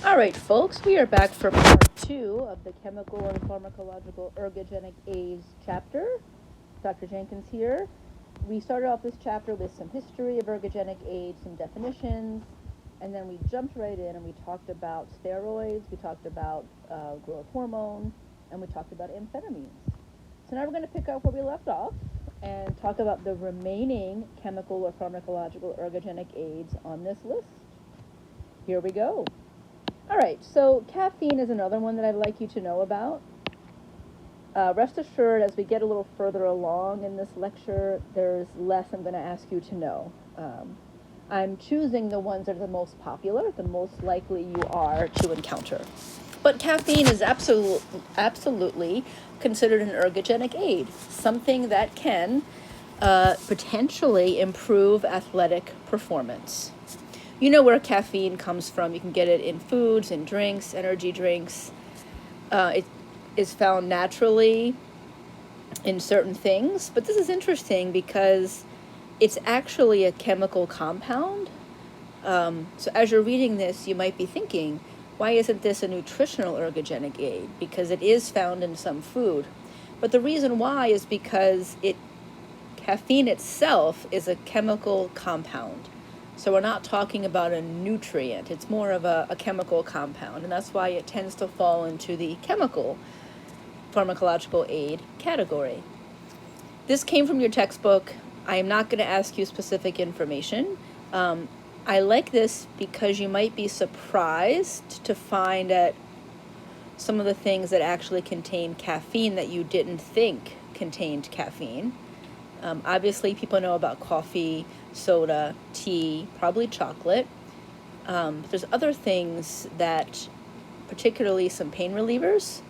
All right, folks, we are back for part 2 of the Chemical and Pharmacological Ergogenic Aids chapter. Dr. Jenkins here. We started off this chapter with some history of ergogenic aids, some definitions, and then we jumped right in and we talked about steroids, we talked about growth hormone, and we talked about amphetamines. So now we're going to pick up where we left off and talk about the remaining chemical or pharmacological ergogenic aids on this list. Here we go. All right, so caffeine is another one that I'd like you to know about. Rest assured, as we get a little further along in this lecture, there's less I'm going to ask you to know. I'm choosing the ones that are the most popular, the most likely you are to encounter. But caffeine is absolutely considered an ergogenic aid, something that can potentially improve athletic performance. You know where caffeine comes from. You can get it in foods, in drinks, energy drinks. It is found naturally in certain things, but this is interesting because it's actually a chemical compound. So as you're reading this, you might be thinking, why isn't this a nutritional ergogenic aid? Because it is found in some food. But the reason why is because caffeine itself is a chemical compound. So we're not talking about a nutrient. It's more of a chemical compound, and that's why it tends to fall into the chemical pharmacological aid category. This came from your textbook. I am not going to ask you specific information. I like this because you might be surprised to find that some of the things that actually contain caffeine that you didn't think contained caffeine. Obviously, people know about coffee, soda, tea, probably chocolate. There's other things that, particularly some pain relievers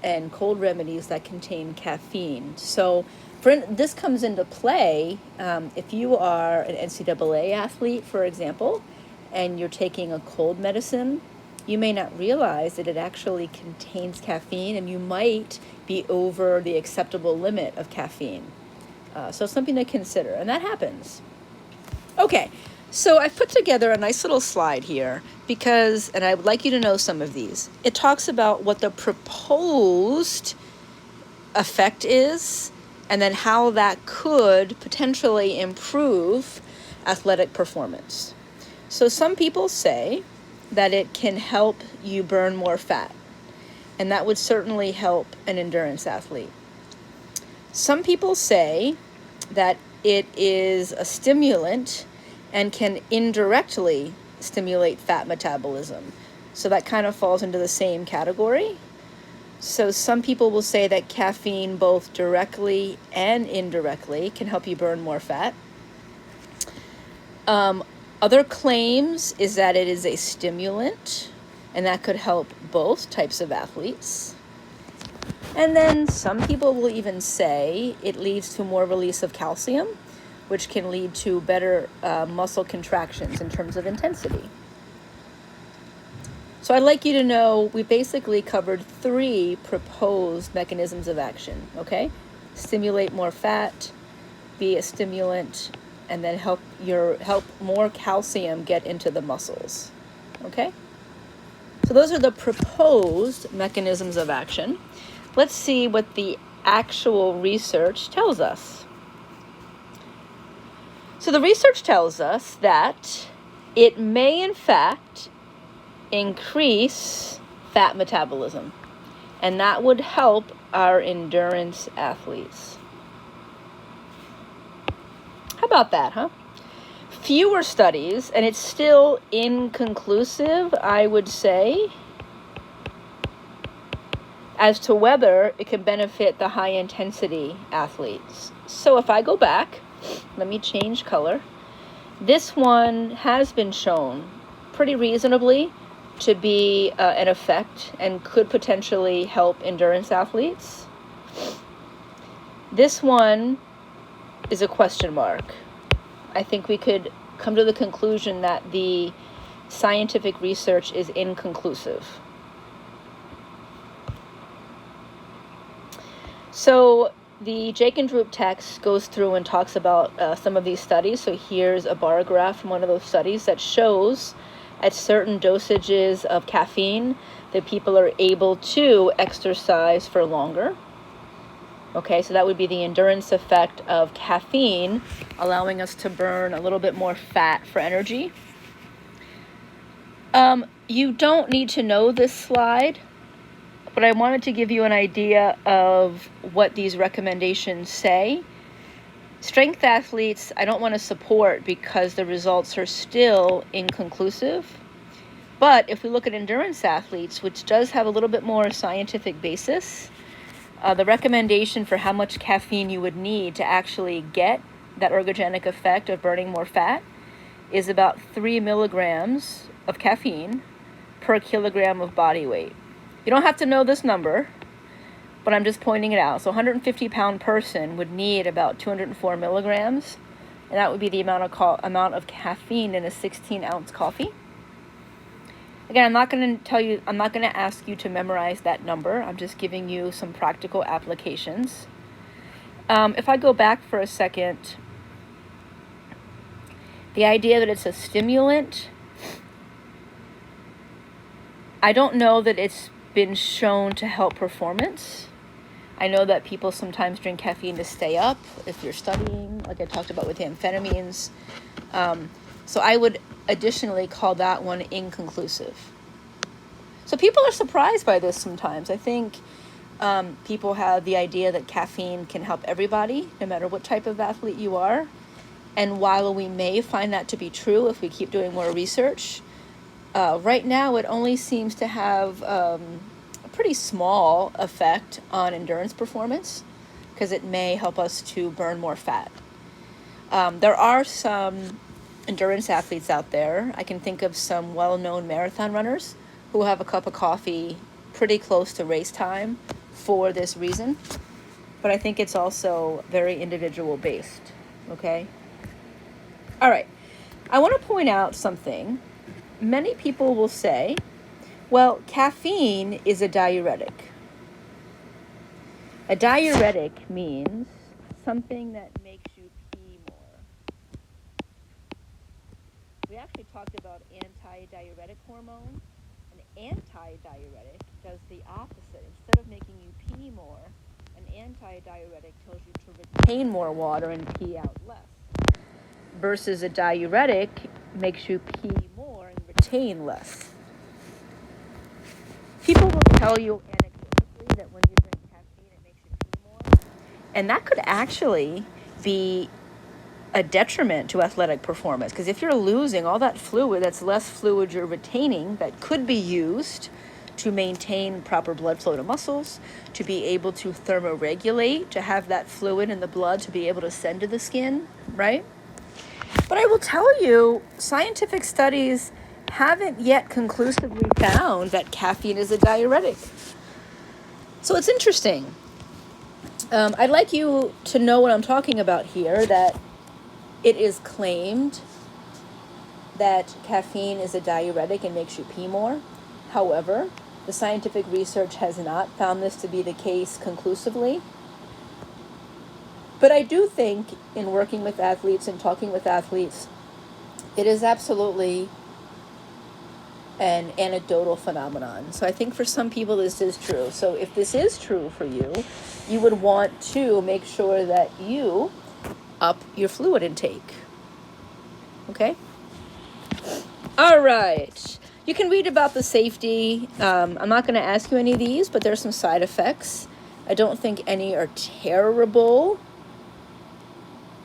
and cold remedies that contain caffeine. So this comes into play if you are an NCAA athlete, for example, and you're taking a cold medicine. You may not realize that it actually contains caffeine, and you might be over the acceptable limit of caffeine. So it's something to consider, and that happens. Okay, so I've put together a nice little slide here and I would like you to know some of these. It talks about what the proposed effect is, and then how that could potentially improve athletic performance. So some people say that it can help you burn more fat, and that would certainly help an endurance athlete. Some people say that it is a stimulant and can indirectly stimulate fat metabolism. So that kind of falls into the same category. So some people will say that caffeine both directly and indirectly can help you burn more fat. Other claims is that it is a stimulant, and that could help both types of athletes. And then some people will even say it leads to more release of calcium, which can lead to better muscle contractions in terms of intensity. So I'd like you to know we basically covered 3 proposed mechanisms of action, okay? Stimulate more fat, be a stimulant, and then help more calcium get into the muscles, okay? So those are the proposed mechanisms of action. Let's see what the actual research tells us. So the research tells us that it may, in fact, increase fat metabolism, and that would help our endurance athletes. How about that, huh? Fewer studies, and it's still inconclusive, I would say, as to whether it can benefit the high-intensity athletes. So if I go back, let me change color. This one has been shown pretty reasonably to be an effect and could potentially help endurance athletes. This one is a question mark. I think we could come to the conclusion that the scientific research is inconclusive. So the Jake and Droop text goes through and talks about some of these studies. So here's a bar graph from one of those studies that shows at certain dosages of caffeine that people are able to exercise for longer. Okay, so that would be the endurance effect of caffeine, allowing us to burn a little bit more fat for energy. You don't need to know this slide, but I wanted to give you an idea of what these recommendations say. Strength athletes, I don't want to support because the results are still inconclusive. But if we look at endurance athletes, which does have a little bit more scientific basis, the recommendation for how much caffeine you would need to actually get that ergogenic effect of burning more fat is about 3 milligrams of caffeine per kilogram of body weight. You don't have to know this number, but I'm just pointing it out. So a 150-pound person would need about 204 milligrams, and that would be the amount of caffeine in a 16-ounce coffee. Again, I'm not going to ask you to memorize that number. I'm just giving you some practical applications. If I go back for a second, the idea that it's a stimulant, I don't know that it's been shown to help performance. I know that people sometimes drink caffeine to stay up if you're studying, like I talked about with amphetamines. So I would additionally call that one inconclusive. So people are surprised by this sometimes. I think people have the idea that caffeine can help everybody, no matter what type of athlete you are. And while we may find that to be true if we keep doing more research, right now it only seems to have a pretty small effect on endurance performance because it may help us to burn more fat. There are some endurance athletes out there. I can think of some well-known marathon runners who have a cup of coffee pretty close to race time for this reason. But I think it's also very individual based, okay? All right, I want to point out something. Many people will say, well, caffeine is a diuretic. A diuretic means something that makes you pee more. We actually talked about anti-diuretic hormones. An anti-diuretic does the opposite. Instead of making you pee more, an anti-diuretic tells you to retain more water and pee out less. Versus a diuretic makes you pee more and retain less. People will tell you anecdotally that when you drink caffeine, it makes you pee more. And that could actually be a detriment to athletic performance, because if you're losing all that fluid, that's less fluid you're retaining that could be used to maintain proper blood flow to muscles, to be able to thermoregulate, to have that fluid in the blood to be able to send to the skin, right? But I will tell you, scientific studies haven't yet conclusively found that caffeine is a diuretic. So it's interesting. I'd like you to know what I'm talking about here, that it is claimed that caffeine is a diuretic and makes you pee more. However, the scientific research has not found this to be the case conclusively. But I do think in working with athletes and talking with athletes, it is absolutely an anecdotal phenomenon. So I think for some people this is true. So if this is true for you, you would want to make sure that you up your fluid intake. Okay? All right. You can read about the safety. I'm not going to ask you any of these, but there are some side effects. I don't think any are terrible,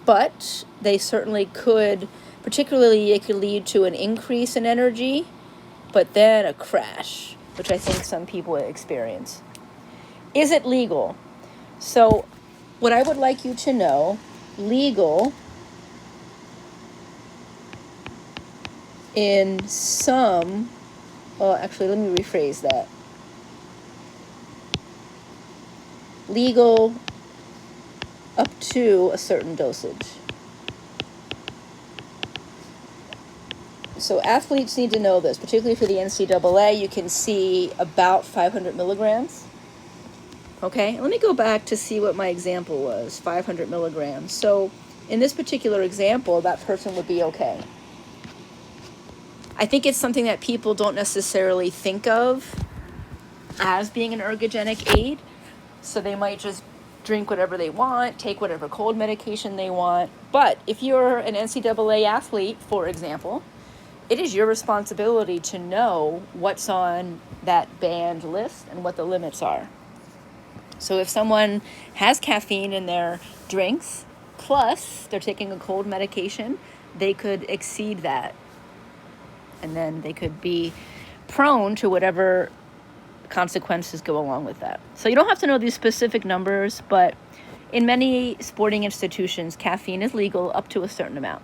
but they certainly could, particularly it could lead to an increase in energy, but then a crash, which I think some people experience. Is it legal? So what I would like you to know, legal in some, actually, let me rephrase that. Legal up to a certain dosage. So athletes need to know this, particularly for the NCAA. You can see about 500 milligrams. Okay, let me go back to see what my example was, 500 milligrams. So in this particular example, that person would be okay. I think it's something that people don't necessarily think of as being an ergogenic aid. So they might just drink whatever they want, take whatever cold medication they want. But if you're an NCAA athlete, for example, it is your responsibility to know what's on that banned list and what the limits are. So if someone has caffeine in their drinks, plus they're taking a cold medication, they could exceed that. And then they could be prone to whatever consequences go along with that. So you don't have to know these specific numbers, but in many sporting institutions, caffeine is legal up to a certain amount.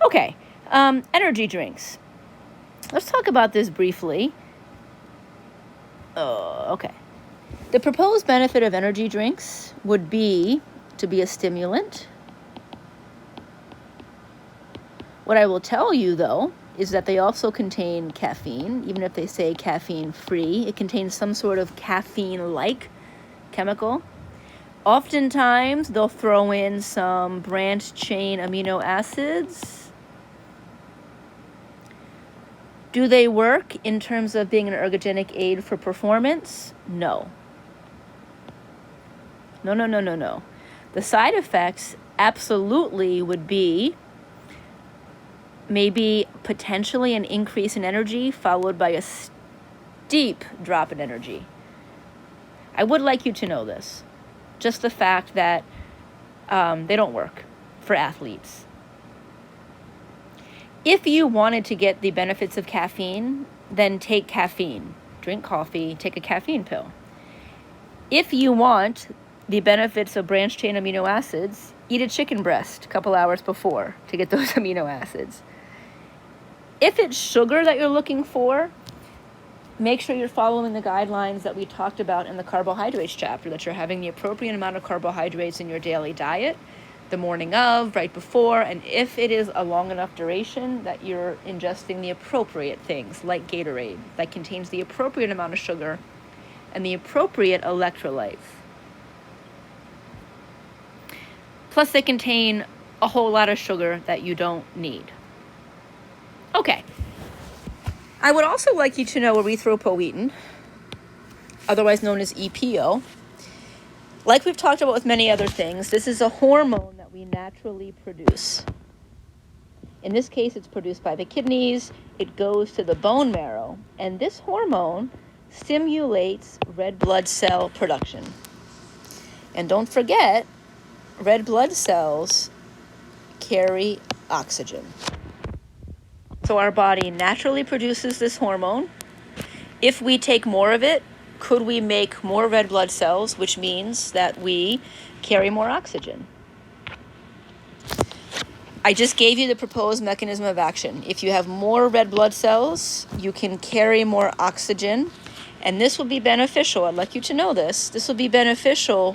Okay, energy drinks. Let's talk about this briefly. Okay. The proposed benefit of energy drinks would be to be a stimulant. What I will tell you, though, is that they also contain caffeine. Even if they say caffeine-free, it contains some sort of caffeine-like chemical. Oftentimes, they'll throw in some branched-chain amino acids. Do they work in terms of being an ergogenic aid for performance? No. No. The side effects absolutely would be maybe potentially an increase in energy followed by a steep drop in energy. I would like you to know this. Just the fact that they don't work for athletes. If you wanted to get the benefits of caffeine, then take caffeine. Drink coffee, take a caffeine pill. If you want the benefits of branched-chain amino acids, eat a chicken breast a couple hours before to get those amino acids. If it's sugar that you're looking for, make sure you're following the guidelines that we talked about in the carbohydrates chapter, that you're having the appropriate amount of carbohydrates in your daily diet, the morning of, right before, and if it is a long enough duration, that you're ingesting the appropriate things like Gatorade that contains the appropriate amount of sugar and the appropriate electrolytes. Plus they contain a whole lot of sugar that you don't need. Okay. I would also like you to know erythropoietin, otherwise known as EPO. Like we've talked about with many other things, this is a hormone that we naturally produce. In this case, it's produced by the kidneys. It goes to the bone marrow, and this hormone stimulates red blood cell production. And don't forget, red blood cells carry oxygen. So our body naturally produces this hormone. If we take more of it, could we make more red blood cells, which means that we carry more oxygen? I just gave you the proposed mechanism of action. If you have more red blood cells, you can carry more oxygen, and this will be beneficial. I'd like you to know this. This will be beneficial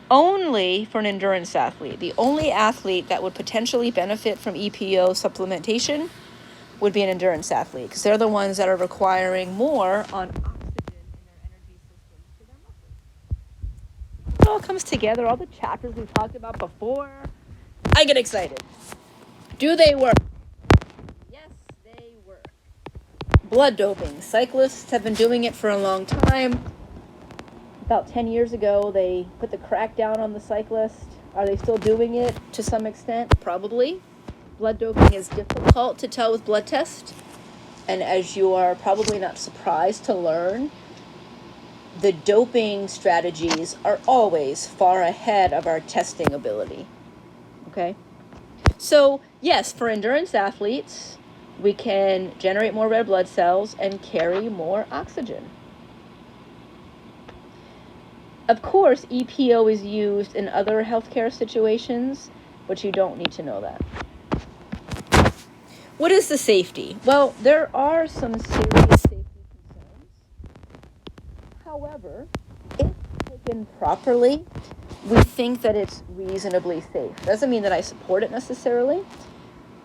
only for an endurance athlete. The only athlete that would potentially benefit from EPO supplementation would be an endurance athlete, because they're the ones that are requiring more on oxygen in their energy systems to their muscles. It all comes together, all the chapters we've talked about before. I get excited. Do they work? Yes, they work. Blood doping. Cyclists have been doing it for a long time. About 10 years ago, they put the crackdown on the cyclist. Are they still doing it to some extent? Probably. Blood doping is difficult to tell with blood tests. And as you are probably not surprised to learn, the doping strategies are always far ahead of our testing ability. Okay? So, yes, for endurance athletes, we can generate more red blood cells and carry more oxygen. Of course, EPO is used in other healthcare situations, but you don't need to know that. What is the safety? Well, there are some serious safety concerns. However, if taken properly, we think that it's reasonably safe. Doesn't mean that I support it necessarily.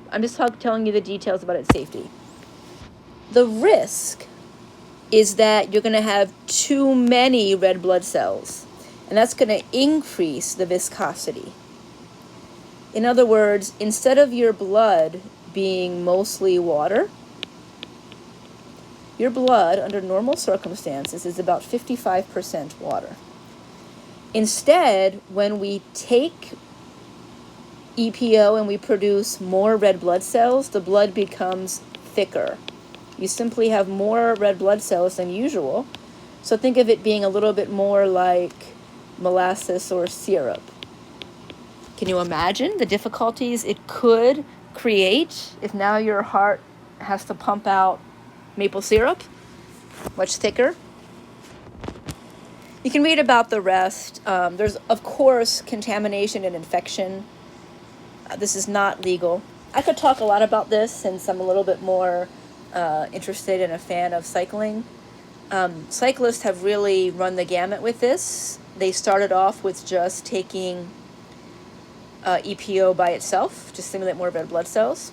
I'm just telling you the details about its safety. The risk is that you're going to have too many red blood cells, and that's going to increase the viscosity. In other words, instead of your blood being mostly water, your blood, under normal circumstances, is about 55% water. Instead, when we take EPO and we produce more red blood cells, the blood becomes thicker. You simply have more red blood cells than usual. So think of it being a little bit more like molasses or syrup. Can you imagine the difficulties it could create if now your heart has to pump out maple syrup, much thicker? You can read about the rest. There's, of course, contamination and infection. This is not legal. I could talk a lot about this since I'm a little bit more interested and a fan of cycling. Cyclists have really run the gamut with this. They started off with just taking EPO by itself to stimulate more red blood cells.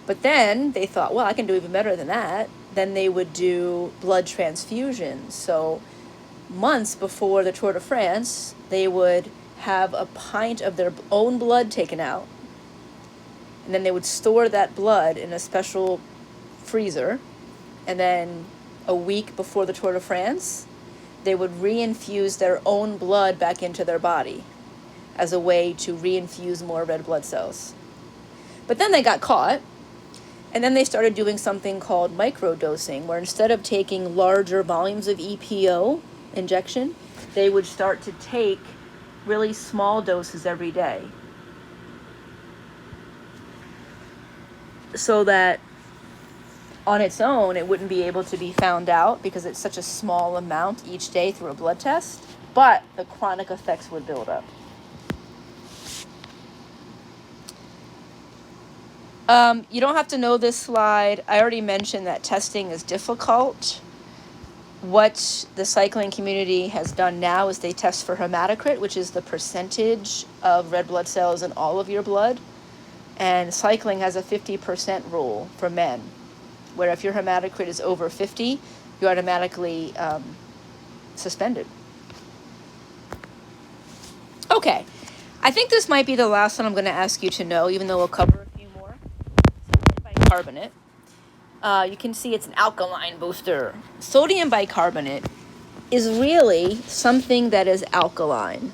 But then they thought, well, I can do even better than that. Then they would do blood transfusions. So months before the Tour de France, they would have a pint of their own blood taken out. And then they would store that blood in a special freezer. And then a week before the Tour de France, they would reinfuse their own blood back into their body as a way to reinfuse more red blood cells. But then they got caught, and then they started doing something called microdosing, where instead of taking larger volumes of EPO injection, they would start to take really small doses every day, so that on its own it wouldn't be able to be found out because it's such a small amount each day through a blood test, but the chronic effects would build up. You don't have to know this slide. I already mentioned that testing is difficult. What the cycling community has done now is they test for hematocrit, which is the percentage of red blood cells in all of your blood. And cycling has a 50% rule for men, where if your hematocrit is over 50, you're automatically suspended. Okay, I think this might be the last one I'm going to ask you to know, even though we'll cover a few more. Sodium bicarbonate. You can see it's an alkaline booster. Sodium bicarbonate is really something that is alkaline.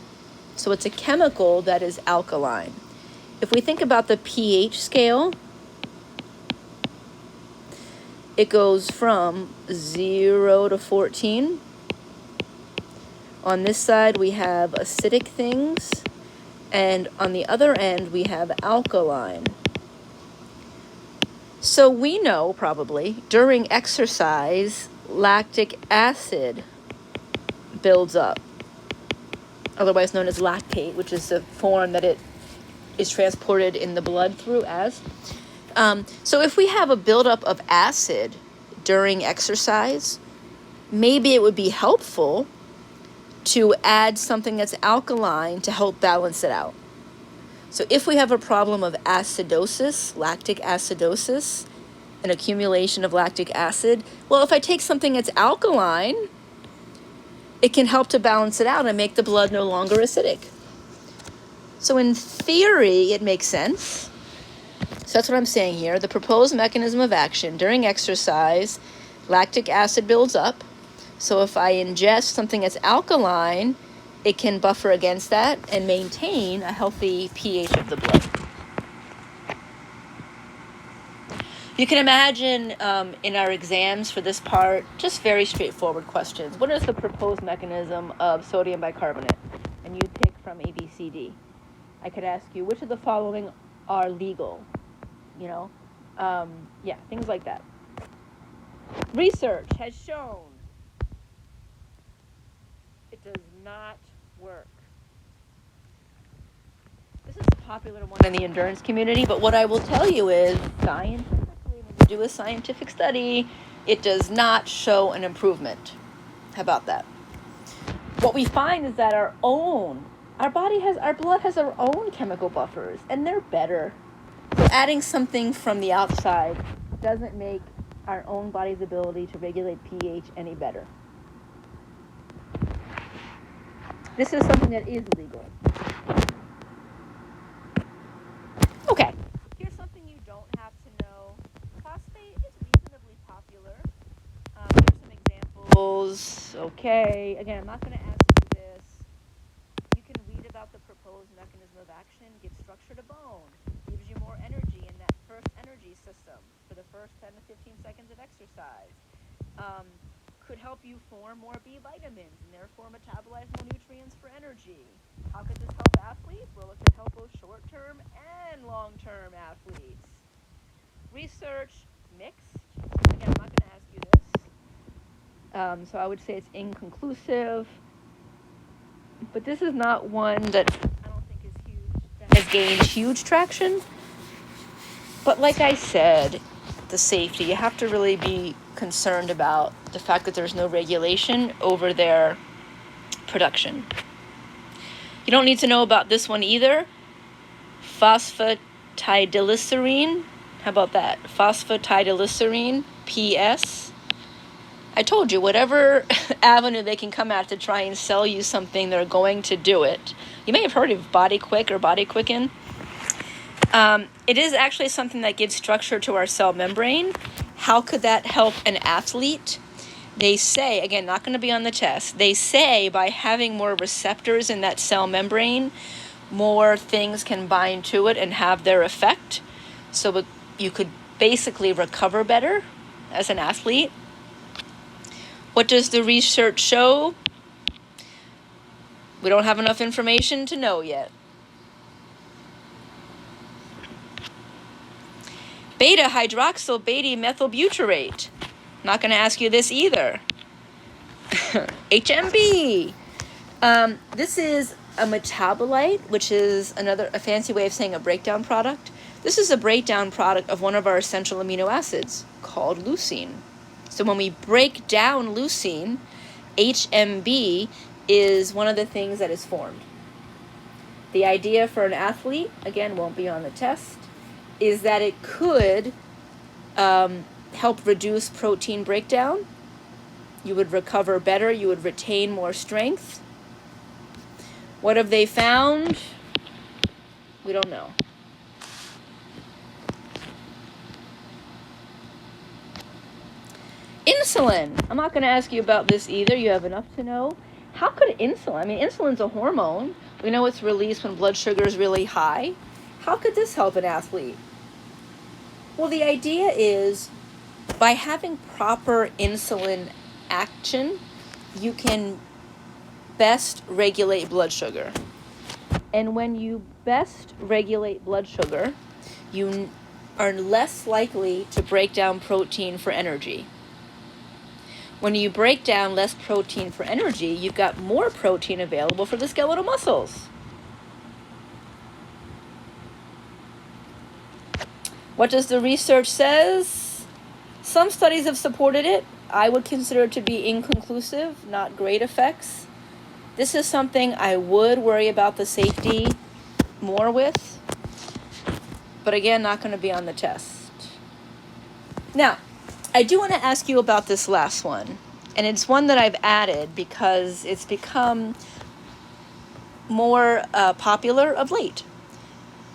So it's a chemical that is alkaline. If we think about the pH scale, it goes from 0 to 14. On this side, we have acidic things, and on the other end, we have alkaline. So we know, probably, during exercise, lactic acid builds up, otherwise known as lactate, which is the form that it is transported in the blood through as. So if we have a buildup of acid during exercise, maybe it would be helpful to add something that's alkaline to help balance it out. So if we have a problem of acidosis, lactic acidosis, an accumulation of lactic acid, well, if I take something that's alkaline, it can help to balance it out and make the blood no longer acidic. So in theory, it makes sense. So that's what I'm saying here. The proposed mechanism of action during exercise, lactic acid builds up. So if I ingest something that's alkaline, it can buffer against that and maintain a healthy pH of the blood. You can imagine in our exams for this part, just very straightforward questions. What is the proposed mechanism of sodium bicarbonate? And you pick from A, B, C, D. I could ask you, which of the following are legal? Things like that. Research has shown it does not work. This is a popular one in the endurance community, but what I will tell you is, scientifically, when you do a scientific study, it does not show an improvement. How about that? What we find is that our blood has our own chemical buffers, and they're better. So adding something from the outside doesn't make our own body's ability to regulate pH any better. This is something that is legal. propose. Okay, again, I'm not going to ask you this. You can read about the proposed mechanism of action, gives structure to bone, gives you more energy in that first energy system for the first 10 to 15 seconds of exercise. Could help you form more B vitamins and therefore metabolize more nutrients for energy. How could this help athletes? Well, it could help both short-term and long-term athletes. Research mixed. Again, I'm not going to ask you this. So I would say it's inconclusive. But this is not one that I don't think is huge, that has gained huge traction. But like I said, the safety, you have to really be concerned about the fact that there's no regulation over their production. You don't need to know about this one either. Phosphatidylserine. How about that? Phosphatidylserine, PS. I told you, whatever avenue they can come at to try and sell you something, they're going to do it. You may have heard of Body Quick or Body Quicken. It is actually something that gives structure to our cell membrane. How could that help an athlete? They say, again, not going to be on the test, they say by having more receptors in that cell membrane, more things can bind to it and have their effect. So you could basically recover better as an athlete. What does the research show? We don't have enough information to know yet. Beta-hydroxyl beta-methylbutyrate. Not going to ask you this either. HMB. This is a metabolite, which is a fancy way of saying a breakdown product. This is a breakdown product of one of our essential amino acids called leucine. So when we break down leucine, HMB is one of the things that is formed. The idea for an athlete, again, won't be on the test, is that it could help reduce protein breakdown. You would recover better. You would retain more strength. What have they found? We don't know. Insulin. I'm not going to ask you about this either. You have enough to know. How could insulin? Insulin's a hormone. We know it's released when blood sugar is really high. How could this help an athlete? Well, the idea is by having proper insulin action, you can best regulate blood sugar. And when you best regulate blood sugar, you are less likely to break down protein for energy. When you break down less protein for energy, you've got more protein available for the skeletal muscles. What does the research says? Some studies have supported it. I would consider it to be inconclusive, not great effects. This is something I would worry about the safety more with. But again, not going to be on the test. Now, I do want to ask you about this last one. And it's one that I've added because it's become more popular of late.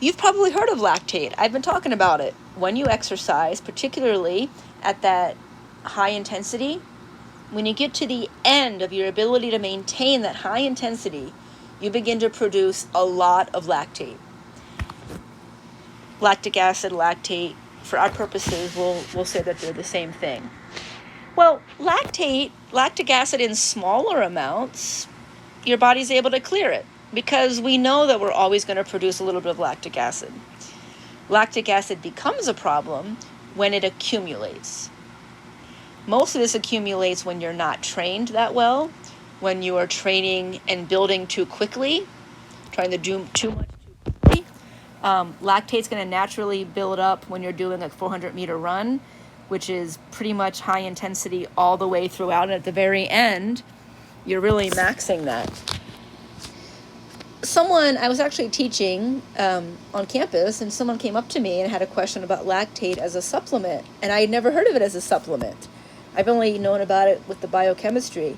You've probably heard of lactate. I've been talking about it. When you exercise, particularly at that high intensity, when you get to the end of your ability to maintain that high intensity, you begin to produce a lot of lactate. Lactic acid, lactate, for our purposes, we'll say that they're the same thing. Well, lactic acid in smaller amounts, your body's able to clear it because we know that we're always going to produce a little bit of lactic acid. Lactic acid becomes a problem when it accumulates. Most of this accumulates when you're not trained that well, when you are training and building too quickly, trying to do too much too quickly. Lactate's going to naturally build up when you're doing a 400-meter run, which is pretty much high intensity all the way throughout. And at the very end, you're really maxing that. I was actually teaching on campus, and someone came up to me and had a question about lactate as a supplement. And I had never heard of it as a supplement. I've only known about it with the biochemistry.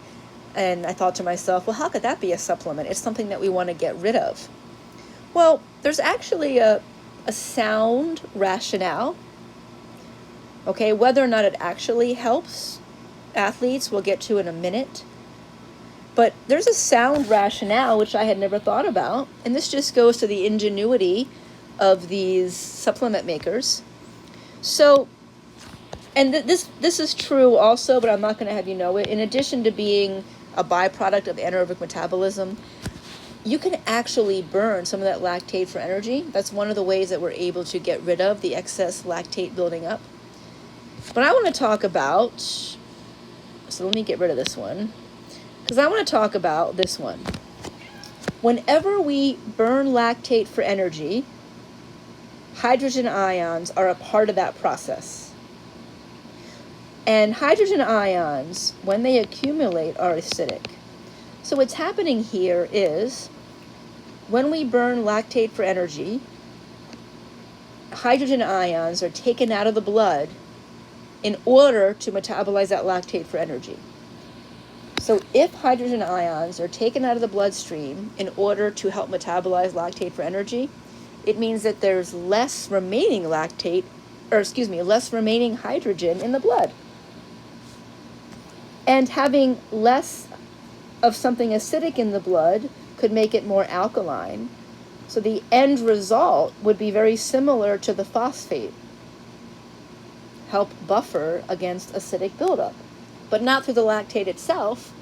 And I thought to myself, well, how could that be a supplement? It's something that we want to get rid of. Well, there's actually a sound rationale. Okay, whether or not it actually helps, athletes we'll get to in a minute. But there's a sound rationale which I had never thought about, and this just goes to the ingenuity of these supplement makers. So, and this is true also, but I'm not going to have you know it. In addition to being a byproduct of anaerobic metabolism, you can actually burn some of that lactate for energy. That's one of the ways that we're able to get rid of the excess lactate building up. But I want to talk about, so let me get rid of this one, because I want to talk about this one. Whenever we burn lactate for energy, hydrogen ions are a part of that process. And hydrogen ions, when they accumulate, are acidic. So what's happening here is, when we burn lactate for energy, hydrogen ions are taken out of the blood in order to metabolize that lactate for energy. So if hydrogen ions are taken out of the bloodstream in order to help metabolize lactate for energy, it means that there's less remaining less remaining hydrogen in the blood. And having less of something acidic in the blood could make it more alkaline. So the end result would be very similar to the phosphate. Help buffer against acidic buildup, but not through the lactate itself,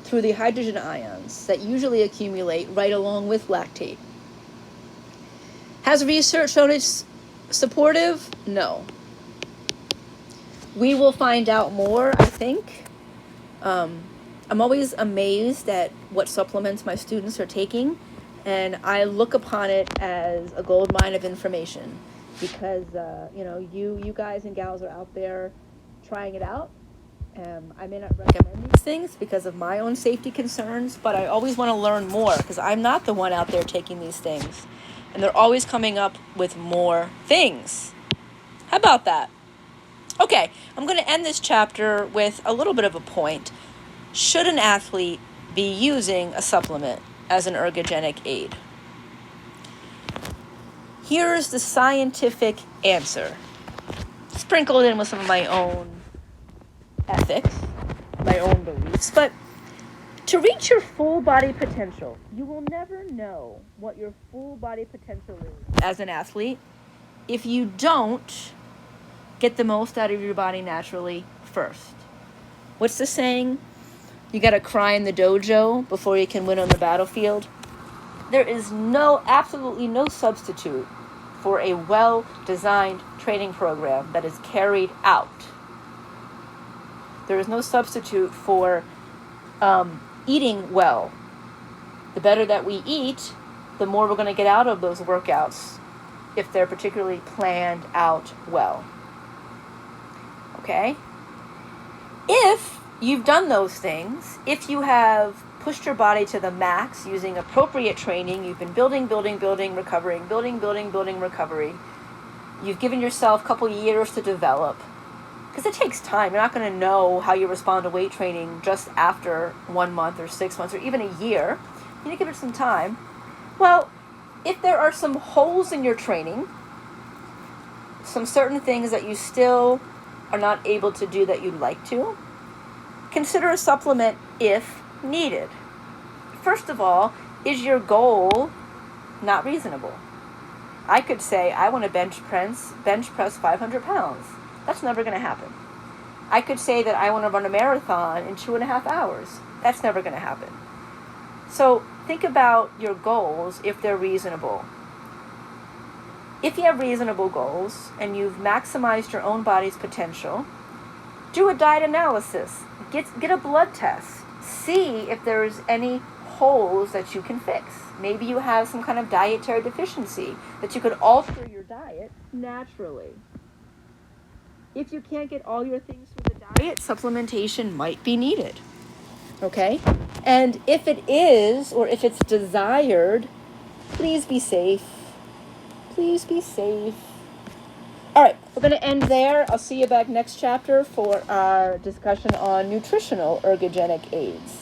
through the hydrogen ions that usually accumulate right along with lactate. Has research shown it's supportive? No. We will find out more, I think. I'm always amazed at what supplements my students are taking, and I look upon it as a gold mine of information, because you guys and gals are out there trying it out. I may not recommend these things because of my own safety concerns, but I always want to learn more, because I'm not the one out there taking these things, and they're always coming up with more things. How about that? Okay, I'm going to end this chapter with a little bit of a point. Should an athlete be using a supplement as an ergogenic aid? Here's the scientific answer, sprinkled in with some of my own ethics, my own beliefs. But to reach your full body potential, you will never know what your full body potential is as an athlete if you don't get the most out of your body naturally first. What's the saying? You got to cry in the dojo before you can win on the battlefield. There is absolutely no substitute for a well-designed training program that is carried out. There is no substitute for eating well. The better that we eat, the more we're going to get out of those workouts if they're particularly planned out well. Okay? If you've done those things, if you have pushed your body to the max using appropriate training, you've been building, recovering, building, recovery, you've given yourself a couple years to develop, because it takes time. You're not going to know how you respond to weight training just after 1 month or 6 months or even a year. You need to give it some time. Well, if there are some holes in your training, some certain things that you still are not able to do that you'd like to, consider a supplement if needed. First of all, is your goal not reasonable? I could say I want to bench press 500 pounds. That's never going to happen. I could say that I want to run a marathon in 2.5 hours. That's never going to happen. So think about your goals if they're reasonable. If you have reasonable goals and you've maximized your own body's potential, do a diet analysis. Get a blood test. See if there's any holes that you can fix. Maybe you have some kind of dietary deficiency that you could alter your diet naturally. If you can't get all your things through the diet, supplementation might be needed. Okay? And if it is, or if it's desired, please be safe. Please be safe. All right, we're going to end there. I'll see you back next chapter for our discussion on nutritional ergogenic aids.